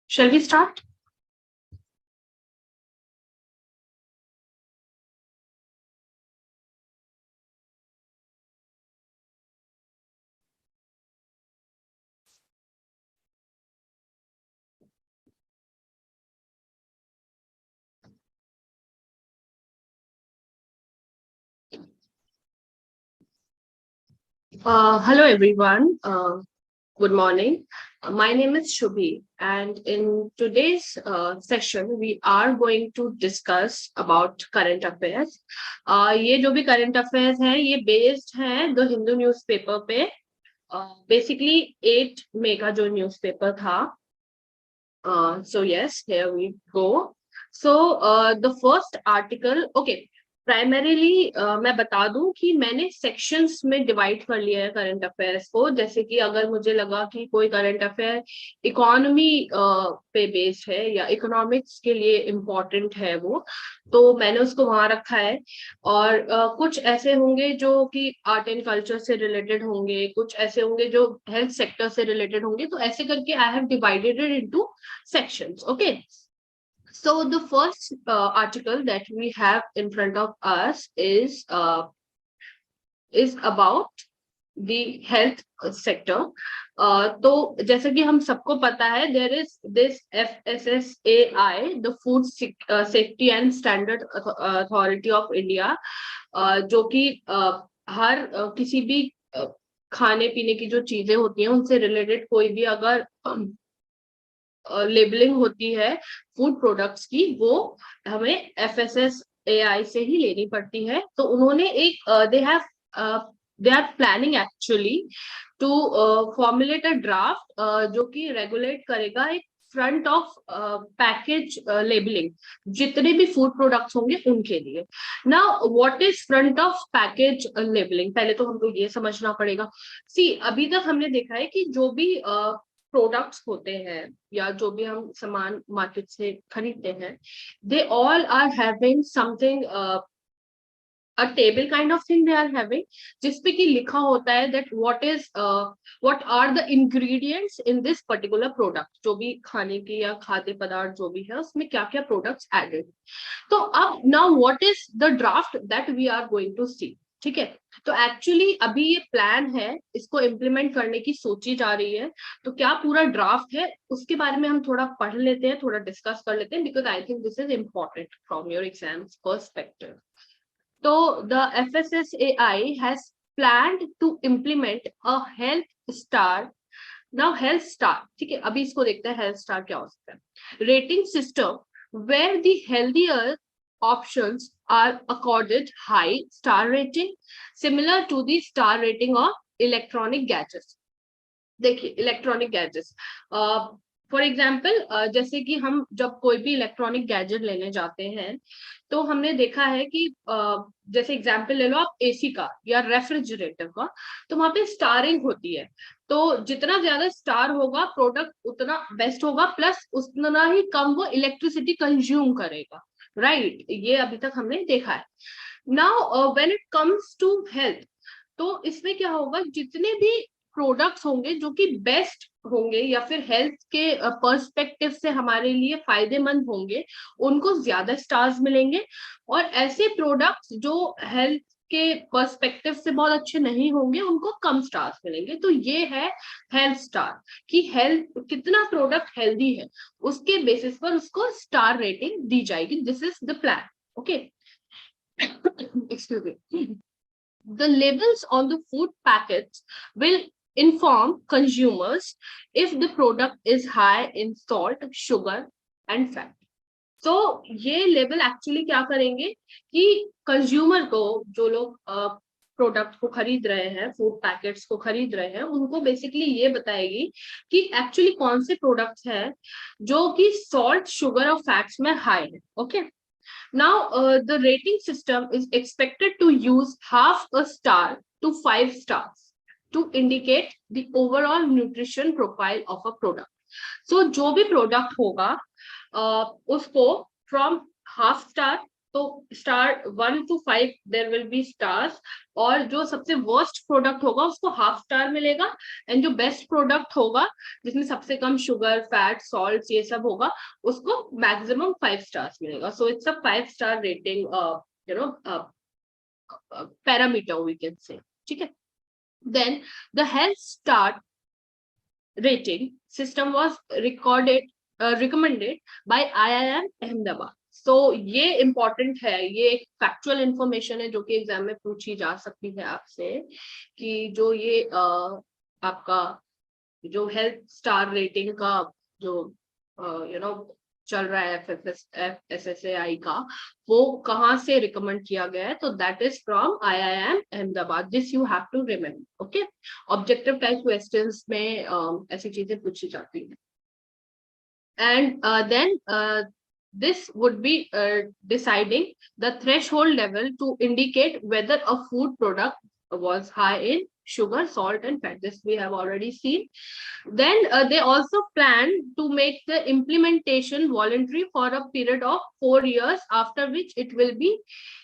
Shall we start? Hello, everyone. Good morning. My name is Shubhi, and in today's session, we are going to discuss about current affairs. ये जो भी current affairs हैं, ये based हैं the Hindu newspaper पे. Basically 8 मई का जो newspaper था. So yes, here we go. So the first article, okay. Primarily मैं बता दूं कि मैंने सेक्शंस में डिवाइड कर लिया है करंट अफेयर्स को. जैसे कि अगर मुझे लगा कि कोई करंट अफेयर इकोनॉमी पे बेस्ड है या इकोनॉमिक्स के लिए इम्पोर्टेंट है वो, तो मैंने उसको वहां रखा है. और कुछ ऐसे होंगे जो कि आर्ट एंड कल्चर से रिलेटेड होंगे, कुछ ऐसे होंगे जो हेल्थ सेक्टर से रिलेटेड होंगे. तो ऐसे करके I have divided it into sections. Okay. So the first article that we have in front of us is about the health sector. तो जैसे कि हम सबको पता है, there is this FSSAI, the Food Safety and Standard Authority of India, जो कि हर किसी भी खाने पीने की जो चीजें होती हैं उनसे रिलेटेड कोई भी अगर लेबलिंग होती है फूड प्रोडक्ट्स की, वो हमें FSSAI से ही लेनी पड़ती है. तो उन्होंने एक they are planning actually to formulate a draft जो कि रेगुलेट करेगा एक फ्रंट ऑफ पैकेज लेबलिंग जितने भी फूड प्रोडक्ट्स होंगे उनके लिए. Now what is front of package labelling, पहले तो हमको ये समझना पड़ेगा. सी, अभी तक हमने देखा है कि जो भी प्रोडक्ट्स होते हैं या जो भी हम सामान मार्केट से खरीदते हैं, they all are having something, a table kind of thing they are having, जिसपे कि लिखा होता है that what are the ingredients in this particular product. जो भी खाने के या खाद्य पदार्थ जो भी है उसमें क्या क्या प्रोडक्ट्स एडेड. तो अब now what is the draft that we are going to see. ठीक है, तो एक्चुअली अभी ये प्लान है, इसको इम्प्लीमेंट करने की सोची जा रही है. तो क्या पूरा ड्राफ्ट है उसके बारे में हम थोड़ा पढ़ लेते हैं, थोड़ा डिस्कस कर लेते हैं, because I think this is important from your exam perspective. तो the FSSAI has planned to implement a health star. Now health star, ठीक है, अभी इसको देखते हैं हेल्थ स्टार क्या हो सकता है. Rating system where the healthier options are accorded high star rating, similar to the star rating of electronic gadgets. देखिए, इलेक्ट्रॉनिक गैजेट्स फॉर एग्जाम्पल, जैसे कि हम जब कोई भी इलेक्ट्रॉनिक गैजेट लेने जाते हैं तो हमने देखा है कि जैसे एग्जाम्पल ले लो आप एसी का या रेफ्रिजरेटर का, तो वहां पे स्टारिंग होती है. तो जितना ज्यादा स्टार होगा प्रोडक्ट उतना बेस्ट होगा, प्लस उतना ही कम वो इलेक्ट्रिसिटी कंज्यूम करेगा. राइट, ये अभी तक हमने देखा है. Now when it comes to health, तो इसमें क्या होगा, जितने भी प्रोडक्ट्स होंगे जो कि बेस्ट होंगे या फिर हेल्थ के पर्सपेक्टिव से हमारे लिए फायदेमंद होंगे, उनको ज्यादा स्टार्स मिलेंगे. और ऐसे प्रोडक्ट्स जो हेल्थ के पर्सपेक्टिव से बहुत अच्छे नहीं होंगे उनको कम स्टार्स मिलेंगे. तो ये है हेल्थ स्टार, कि हेल्थ कितना प्रोडक्ट हेल्दी है उसके बेसिस पर उसको स्टार रेटिंग दी जाएगी. This is the plan. Okay, excuse me. The labels on the food packets will inform consumers if the product is high in salt, sugar and fat. तो ये label actually क्या करेंगे कि consumer को, जो लोग product को खरीद रहे हैं, फूड पैकेट्स को खरीद रहे हैं, उनको बेसिकली ये बताएगी कि एक्चुअली कौन से प्रोडक्ट्स हैं जो कि सॉल्ट, शुगर और फैट्स में हाई है. Okay. Now, the rating system is expected to use half a star to 5 stars to indicate the overall nutrition profile of a product. So, जो भी product होगा, उसको from half star तो star 1 to 5 there will be stars, और जो सबसे worst product होगा उसको हाफ स्टार मिलेगा, एंड जो बेस्ट प्रोडक्ट होगा जिसमें सबसे कम शुगर, फैट, सॉल्ट ये सब होगा उसको मैक्सिमम 5 स्टार्स मिलेगा. So it's a 5 star rating parameter we can say. ठीक है. Then the health star rating system was recommended by IIM Ahmedabad. So ये important है, ये एक फैक्चुअल इंफॉर्मेशन है जो कि एग्जाम में पूछी जा सकती है आपसे, कि जो ये आपका जो हेल्थ स्टार रेटिंग का जो चल रहा है FSSAI का, वो कहाँ से रिकमेंड किया गया है, तो that is from IIM Ahmedabad. This you have to remember. Okay. Objective type questions में ऐसी चीजें पूछी जाती हैं. And then this would be deciding the threshold level to indicate whether a food product was high in sugar, salt and fat. This we have already seen. Then they also plan to make the implementation voluntary for a period of 4 years, after which it will be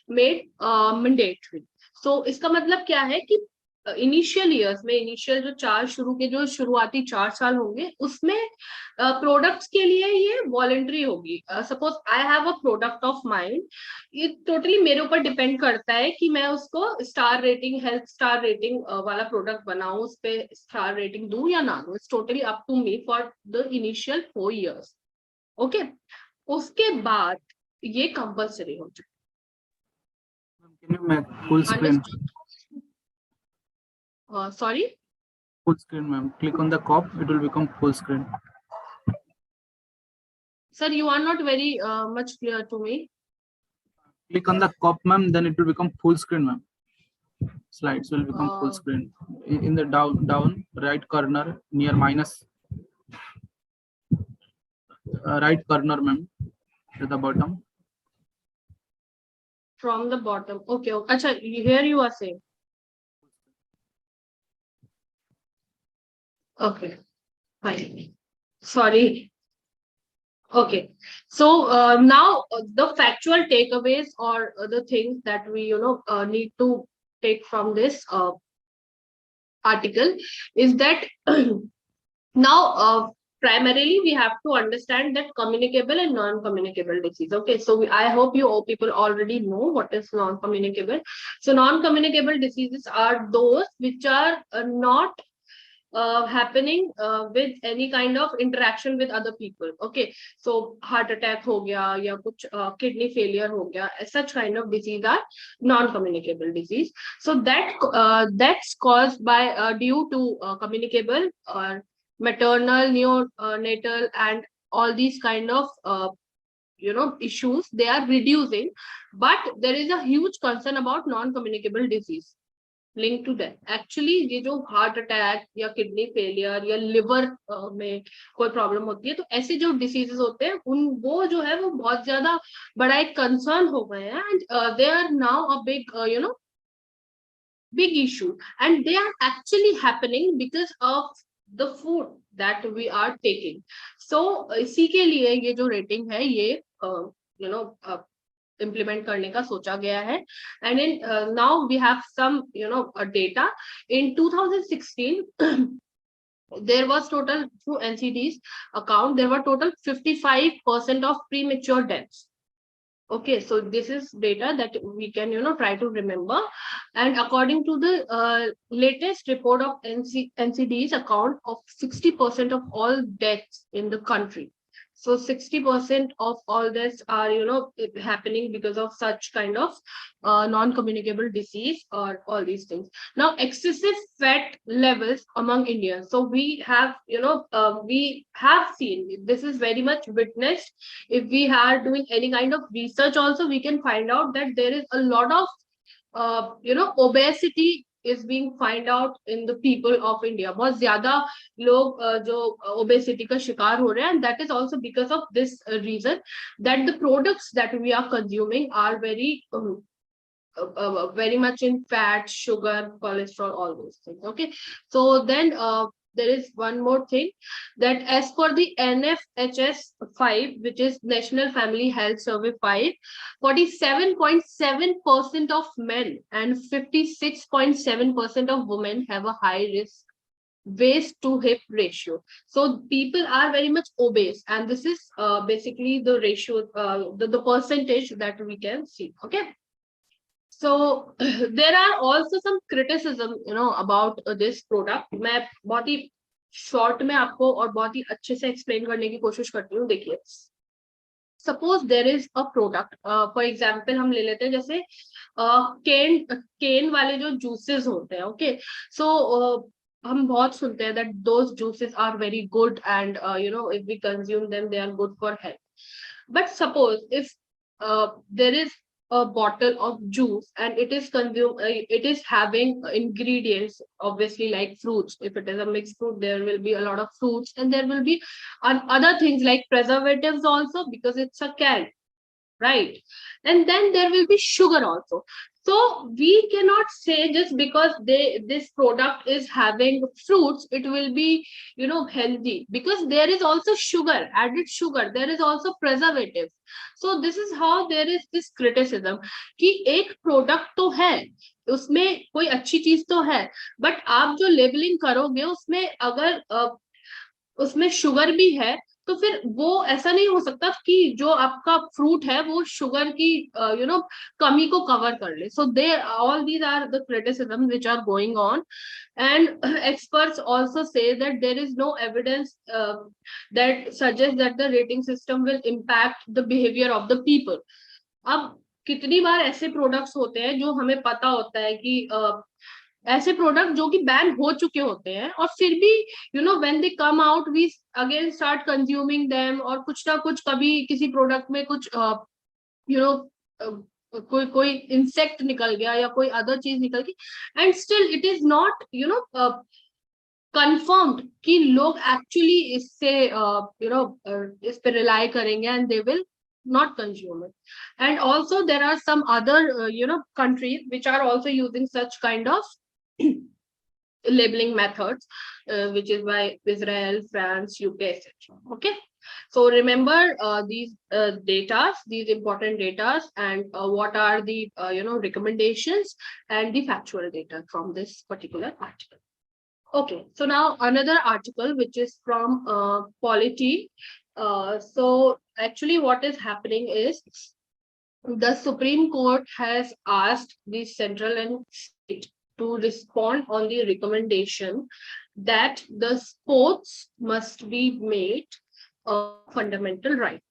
made mandatory. So इसका मतलब क्या है कि initial years में, initial जो शुरुआती 4 साल होंगे उसमें प्रोडक्ट्स के लिए ये वॉलंटरी होगी. Suppose I have a product of mind, ये टोटली मेरे ऊपर डिपेंड करता है कि मैं उसको star rating, health star rating वाला प्रोडक्ट बनाऊं, उस पे स्टार रेटिंग दूं या ना दूं. It's totally up to me for the initial 4 years. Okay. उसके बाद ये कंपल्सरी हो जाए. Can you make full screen? Sorry? Full screen, ma'am. Click on the cop, it will become full screen. Sir, you are not very much clear to me. Click on the cop, ma'am, then it will become full screen, ma'am. Slides will become full screen. In the down right corner near minus right corner, ma'am, at the bottom. From the bottom. Okay. Acha, here you are saying. Okay. Fine. Sorry. Okay. So now the factual takeaways or the things that we need to take from this article is that now primarily we have to understand that communicable and non-communicable disease. Okay, so I hope you all people already know what is non-communicable. So non-communicable diseases are those which are not happening with any kind of interaction with other people. Okay, so heart attack ho gaya ya kuch kidney failure ho gaya, such kind of disease are non-communicable disease. So that's caused by due to communicable or maternal, neonatal and all these kind of issues, they are reducing, but there is a huge concern about non-communicable disease link to that. Actually ये जो heart attack या kidney failure या liver में कोई problem होती है, तो ऐसे जो डिसीजेस होते हैं वो जो है वो बहुत ज्यादा बड़ा एक कंसर्न हो गए हैं, and they are now a big big issue, and they are actually happening because of the food that we are taking. So इसी के लिए ये जो रेटिंग है ये implement करने का सोचा गया है. And in now we have some data. In 2016 there was total, through NCD's account, there were total 55% of premature deaths. Okay, so this is data that we can try to remember. And according to the latest report of NCD's account of 60% of all deaths in the country. So 60% of all this are happening because of such kind of non-communicable disease or all these things. Now excessive fat levels among Indians. So we have we have seen this is very much witnessed. If we are doing any kind of research also, we can find out that there is a lot of obesity is being find out in the people of India. बहुत ज्यादा लोग जो obesity का शिकार हो रहे हैं, and that is also because of this reason that the products that we are consuming are very much in fat, sugar, cholesterol, all those things. Okay, so then there is one more thing, that as per the NFHS 5, which is National Family Health Survey 5, 47.7% of men and 56.7% of women have a high risk waist to hip ratio. So people are very much obese, and this is basically the ratio, the percentage that we can see. Okay. So there are also some criticism, about this product. मैं बहुत ही short में आपको और बहुत ही अच्छे से explain करने की कोशिश करती हूँ. देखिए, suppose there is a product, for example हम ले लेते हैं जैसे केन वाले जो juices होते हैं. Okay, so हम बहुत सुनते हैं that those juices are very good, and if we consume them they are good for health. But suppose if there is a bottle of juice and it is consumed, it is having ingredients obviously like fruits. If it is a mixed fruit, there will be a lot of fruits, and there will be other things like preservatives also, because it's a can, right? And then there will be sugar also. So we cannot say just because this product is having fruits, it will be healthy, because there is also sugar, added sugar, there is also preservatives. So this is how there is this criticism कि एक product तो है, उसमें कोई अच्छी चीज तो है, but आप जो labeling करोगे उसमें अगर उसमें शुगर भी है, तो फिर वो ऐसा नहीं हो सकता कि जो आपका फ्रूट है वो शुगर की कमी को कवर कर ले. So they all these are the criticism which are going on, and experts also say that there is no evidence that suggests that the rating system will impact the behavior of the people. अब कितनी बार ऐसे products होते हैं जो हमें पता होता है कि ऐसे प्रोडक्ट जो कि बैन हो चुके होते हैं, और फिर भी when they come out we again start consuming them, और कुछ ना कुछ कभी किसी प्रोडक्ट में कुछ कोई इंसेक्ट निकल गया या कोई अदर चीज निकल गई, and still it is not confirmed कि लोग एक्चुअली इससे इस पे रिलाई करेंगे, and they will not consume it. And also there are some other countries which are also using such kind of labeling methods, which is by Israel, France, UK, etc. Okay, so remember these these important data, and what are the recommendations and the factual data from this particular article. Okay, so now another article which is from Polity. So actually what is happening is the Supreme Court has asked the central and state to respond on the recommendation that the sports must be made a fundamental right.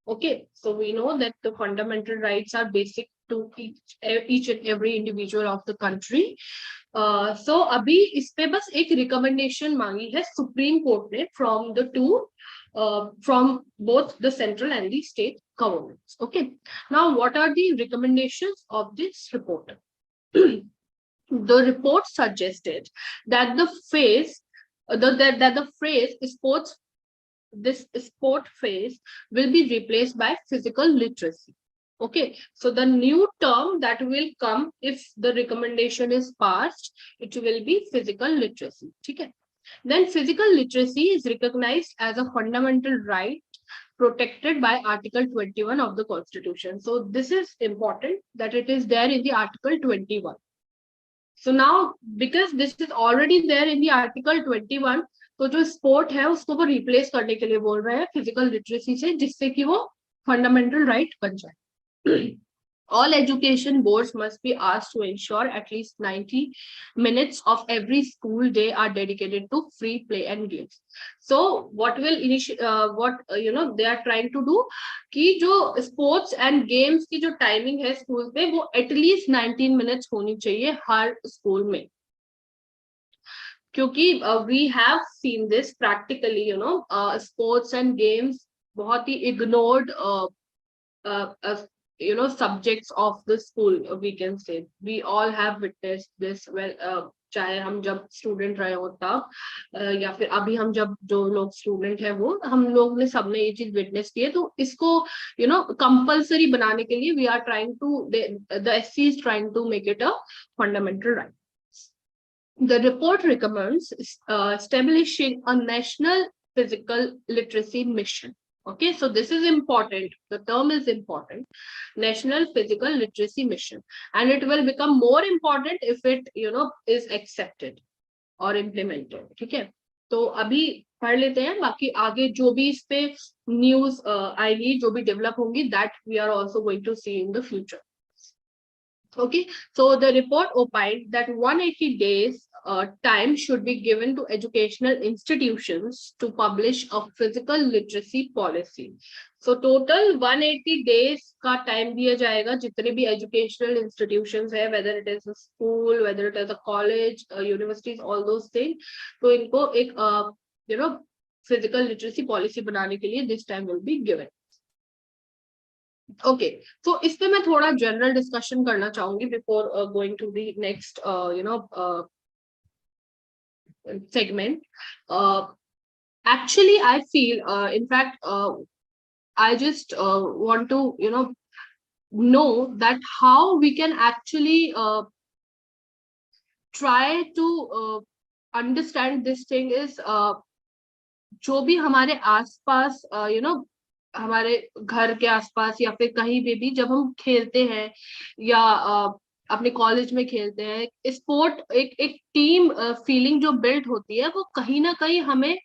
Okay, so we know that the fundamental rights are basic to each and every individual of the country. So अभी इस पे बस एक recommendation मांगी है supreme court ने from both the central and the state governments. Okay, now what are the recommendations of this report? The report suggested that the phrase sports, this sport phase will be replaced by physical literacy. Okay, so the new term that will come if the recommendation is passed, it will be physical literacy. Okay, then physical literacy is recognized as a fundamental right protected by Article 21 of the Constitution. So this is important that it is there in the Article 21. So now because this is already there in the Article 21, तो जो sport है उसको वो replace करने के लिए बोल रहे हैं फिजिकल लिटरेसी से, जिससे कि वो फंडामेंटल राइट बन जाए. All education boards must be asked to ensure at least 90 minutes of every school day are dedicated to free play and games. So what will they are trying to do कि जो sports and games की जो timing है school पे वो at least 19 minutes होनी चाहिए हर school में. क्योंकि we have seen this practically, sports and games बहुत ही ignored subjects of the school, we can say. We all have witnessed this. Well, चाहे हम जब स्टूडेंट रहे हो तब या फिर अभी हम जब जो लोग स्टूडेंट है वो हम लोग ने सबने ये चीज विटनेस की है. तो इसको कंपल्सरी बनाने के लिए we are trying to the SC is trying to make it a fundamental right. The report recommends establishing a national physical literacy mission. Okay, so this is important. The term is important. National Physical Literacy Mission, and it will become more important if it, is accepted और implemented. ठीक है, तो अभी पढ़ लेते हैं, बाकी आगे जो भी इस पे न्यूज आएगी, जो भी डेवलप होंगी, that we are also going to see in the future. Okay, so the report opined that 180 days time should be given to educational institutions to publish a physical literacy policy. So total 180 days का time दिया जाएगा जितने भी educational institutions है, whether it is a school, whether it is a college, universities, all those things. तो इनको एक physical literacy policy बनाने के लिए this time will be given. ओके, तो इस पे मैं थोड़ा जनरल डिस्कशन करना चाहूंगी before going to the next segment. Actually, I feel, in fact, I just want to, know that how we can actually try to understand this thing is जो भी हमारे आसपास हमारे घर के आसपास या फिर कहीं पे भी जब हम खेलते हैं या अपने कॉलेज में खेलते हैं स्पोर्ट, एक टीम फीलिंग जो बिल्ड होती है वो कहीं ना कहीं हमें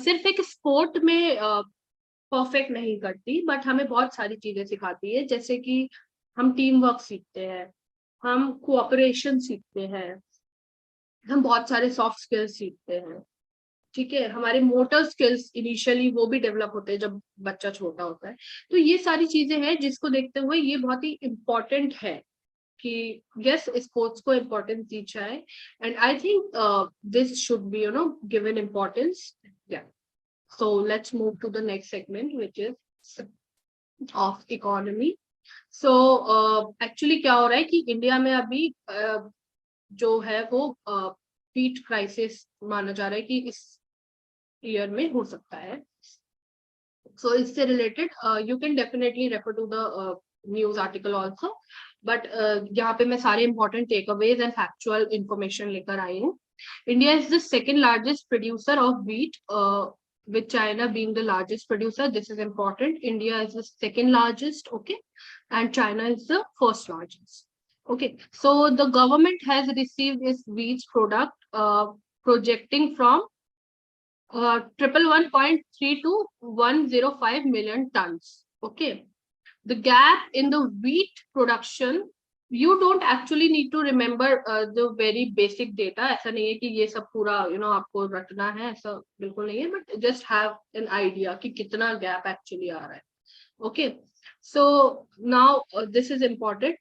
सिर्फ एक स्पोर्ट में परफेक्ट नहीं करती, बट हमें बहुत सारी चीजें सिखाती है. जैसे कि हम टीम वर्क सीखते हैं, हम कोऑपरेशन सीखते हैं, हम बहुत सारे सॉफ्ट स्किल्स सीखते हैं. ठीक है, हमारे मोटर स्किल्स इनिशियली वो भी डेवलप होते हैं जब बच्चा छोटा होता है. तो ये सारी चीजें हैं जिसको देखते हुए ये बहुत ही इम्पोर्टेंट है कि यस, स्पोर्ट्स को इम्पोर्टेंस दी जाए, and I think this should be given importance. So let's move to the next segment which is of economy. So actually क्या हो रहा है कि इंडिया में अभी जो है वो व्हीट क्राइसिस माना जा रहा है कि इस ईयर में हो सकता है. सो इससे related you can definitely refer to the news article also, but यहाँ पे मैं सारे important takeaways and factual information लेकर आई हूँ. India is the second largest producer of wheat, with China being the largest producer. This is important. India is the second largest, okay, and China is the first largest. Okay, so the government has received its wheat product projecting from 111.3 to 105 million tons. Okay, the gap in the wheat production, you don't actually need to remember the very basic data. ऐसा नहीं है कि ये सब पूरा आपको रटना है, ऐसा बिल्कुल नहीं है, but just have an idea कि कितना gap actually आ रहा है. Okay, so now this is important.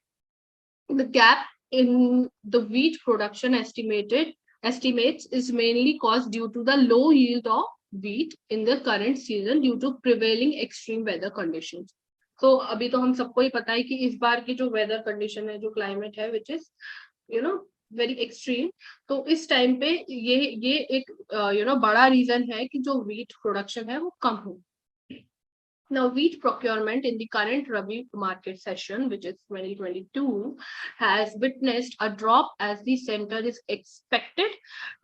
The gap in the wheat production estimates is mainly caused due to the low yield of wheat in the current season due to prevailing extreme weather conditions. तो अभी तो हम सबको ही पता है कि इस बार की जो वेदर कंडीशन है, जो क्लाइमेट है, विच इज वेरी एक्सट्रीम, तो इस टाइम पे ये एक बड़ा रीजन है कि जो व्हीट प्रोडक्शन है वो कम हो. Now, wheat procurement in the current Rabi market session, which is 2022, has witnessed a drop as the center is expected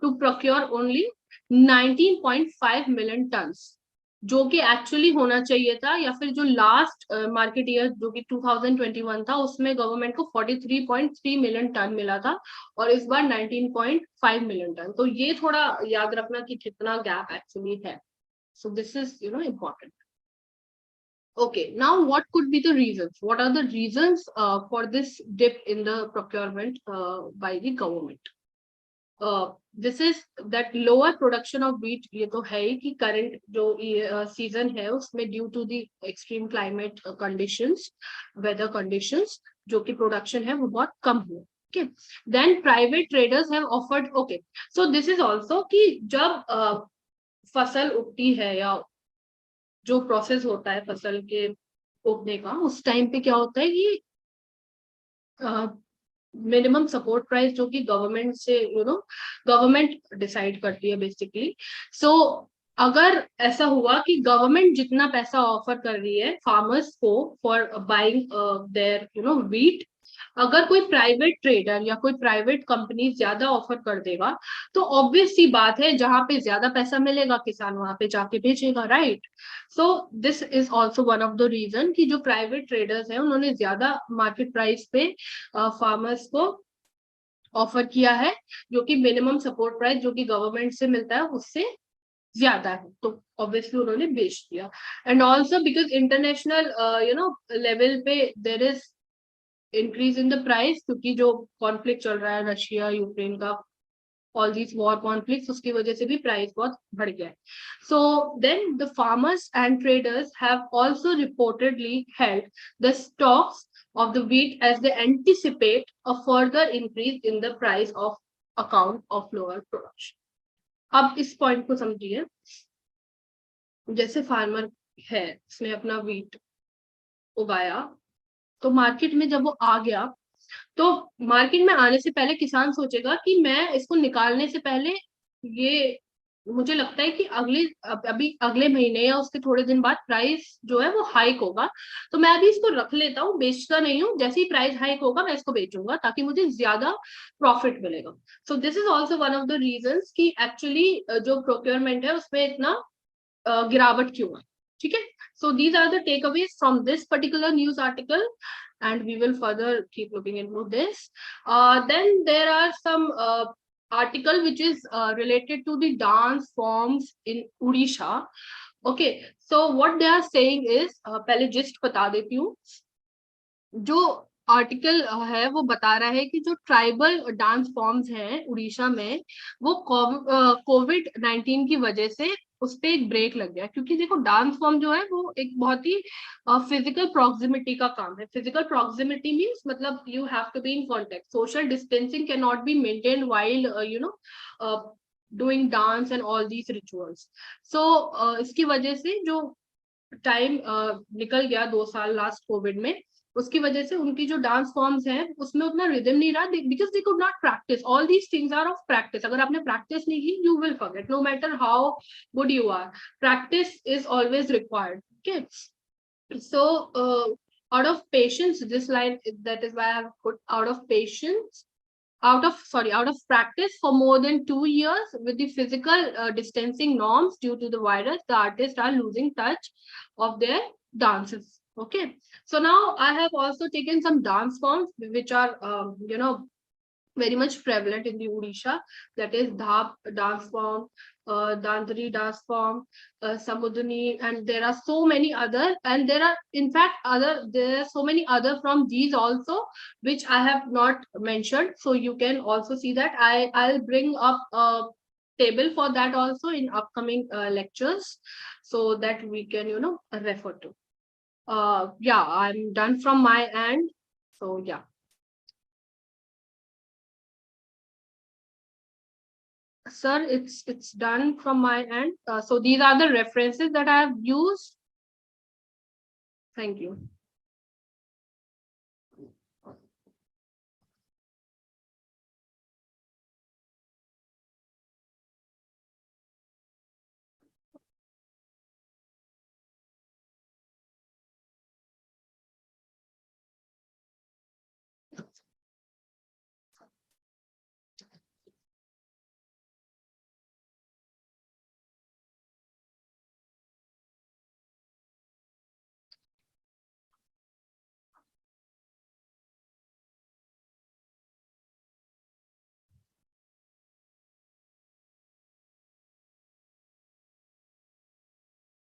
to procure only 19.5 million tons, जो कि एक्चुअली होना चाहिए था, या फिर जो लास्ट मार्केट ईयर जो कि 2021 था उसमें गवर्नमेंट को 43.3 मिलियन टन मिला था और इस बार 19.5 मिलियन टन. तो ये थोड़ा याद रखना कि कितना गैप एक्चुअली है. सो this is important. Okay, now what could be the reasons? What are the reasons for this dip in the procurement by the government? This is that lower production of wheat. ये तो है ही कि current जो season है उसमें due to the extreme climate conditions, weather conditions, जो कि production है वो बहुत कम हुआ. Okay, then private traders have offered. Okay, so this is also कि जब फसल उगती है या जो प्रोसेस होता है फसल के उगने का, उस टाइम पे क्या होता है कि मिनिमम सपोर्ट प्राइस जो कि गवर्नमेंट से गवर्नमेंट डिसाइड करती है बेसिकली. सो अगर ऐसा हुआ कि गवर्नमेंट जितना पैसा ऑफर कर रही है फार्मर्स को फॉर बाइंग देयर व्हीट, अगर कोई प्राइवेट ट्रेडर या कोई प्राइवेट कंपनी ज्यादा ऑफर कर देगा तो ऑब्वियस सी बात है जहां पे ज्यादा पैसा मिलेगा किसान वहां पे जाके बेचेगा, right? So this is also one of the reason कि जो प्राइवेट ट्रेडर्स हैं उन्होंने ज्यादा मार्केट प्राइस पे फार्मर्स को ऑफर किया है, जो कि मिनिमम सपोर्ट प्राइस जो कि गवर्नमेंट से मिलता है उससे ज्यादा है, तो ऑब्वियसली उन्होंने बेच दिया। And also because international level पे there is increase in the price, क्योंकि जो कॉन्फ्लिक्ट चल रहा है रशिया यूक्रेन का, ऑल दीज वॉर कॉन्फ्लिक्ट्स, उसकी वजह से भी प्राइस बहुत बढ़ गया है। So then the farmers and traders have also reportedly held the stocks of the wheat as they anticipate a further increase in the price of account of lower production. अब इस पॉइंट को समझिए, जैसे farmer है उसने अपना wheat उगाया, तो मार्केट में जब वो आ गया, तो मार्केट में आने से पहले किसान सोचेगा कि मैं इसको निकालने से पहले, ये मुझे लगता है कि अभी अगले महीने या उसके थोड़े दिन बाद प्राइस जो है वो हाइक होगा, तो मैं अभी इसको रख लेता हूँ, बेचता नहीं हूँ, जैसे ही प्राइस हाइक होगा मैं इसको बेचूंगा ताकि मुझे ज्यादा प्रॉफिट मिलेगा। सो this is also one of the reasons कि एक्चुअली जो प्रोक्योरमेंट है उसमें इतना गिरावट क्यों है, ठीक है? So these are the takeaways from this particular news article, and we will further keep looking into this. Then there are some article which is related to the dance forms in Odisha. Okay, so what they are saying is, पहले gist बता देती हूँ। जो article है वो बता रहा है कि जो ट्राइबल डांस फॉर्म्स हैं उड़ीसा में, वो कोविड-19 की वजह से उस पर एक ब्रेक लग गया, क्योंकि देखो डांस फॉर्म जो है वो एक बहुत ही फिजिकल प्रॉक्सिमिटी का काम है। फिजिकल प्रॉक्सिमिटी मीन्स मतलब you have to be in contact, social distancing can not be maintain while doing dance and all these rituals. So इसकी वजह से जो टाइम निकल गया 2 साल लास्ट कोविड में, उसकी वजह से उनकी जो डांस फॉर्म्स हैं उसमें उतना रिदम नहीं रहा, because they could not practise. All these things are of practice. अगर आपने प्रैक्टिस नहीं की, you will forget no matter how good you are. Practice is always required. Okay, so out of patience, this line, that is why I have put out of patience, out of practice for more than 2 years with the physical distancing norms due to the virus, the artists are losing touch of their dances. Okay, so now I have also taken some dance forms which are very much prevalent in the Odisha, that is Dhap dance form, Dandri dance form, Samudani, and there are so many other, and there are in fact there are so many other from these also, which I have not mentioned. So you can also see that. I'll bring up a table for that also in upcoming lectures, so that we can refer to. Yeah, I'm done from my end. So yeah. Sir, it's done from my end. So these are the references that I have used. Thank you.